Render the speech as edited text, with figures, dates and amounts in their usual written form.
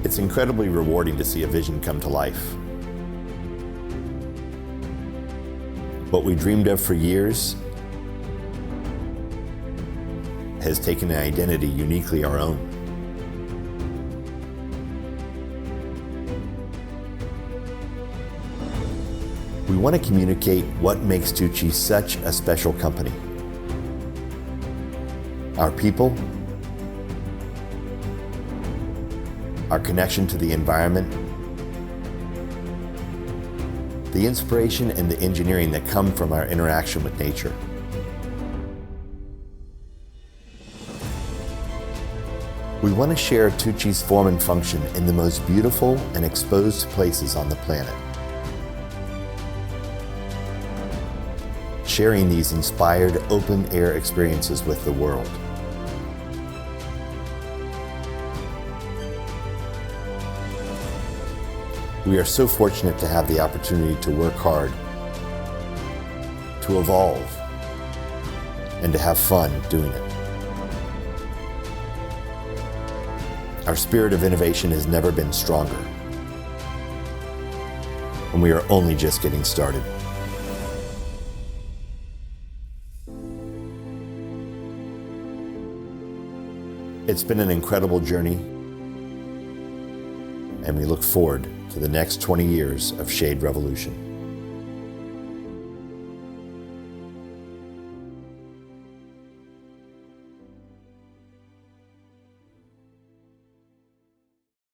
It's incredibly rewarding to see a vision come to life. What we dreamed of for years has taken an identity uniquely our own. We want to communicate what makes TUUCI such a special company. Our people, our connection to the environment, the inspiration and the engineering that come from our interaction with nature. We want to share TUUCI's form and function in the most beautiful and exposed places on the planet. Sharing these inspired open-air experiences with the world. We are so fortunate to have the opportunity to work hard, to evolve, and to have fun doing it. Our spirit of innovation has never been stronger, and we are only just getting started. It's been an incredible journey, and we look forward to the next 20 years of Shade Revolution.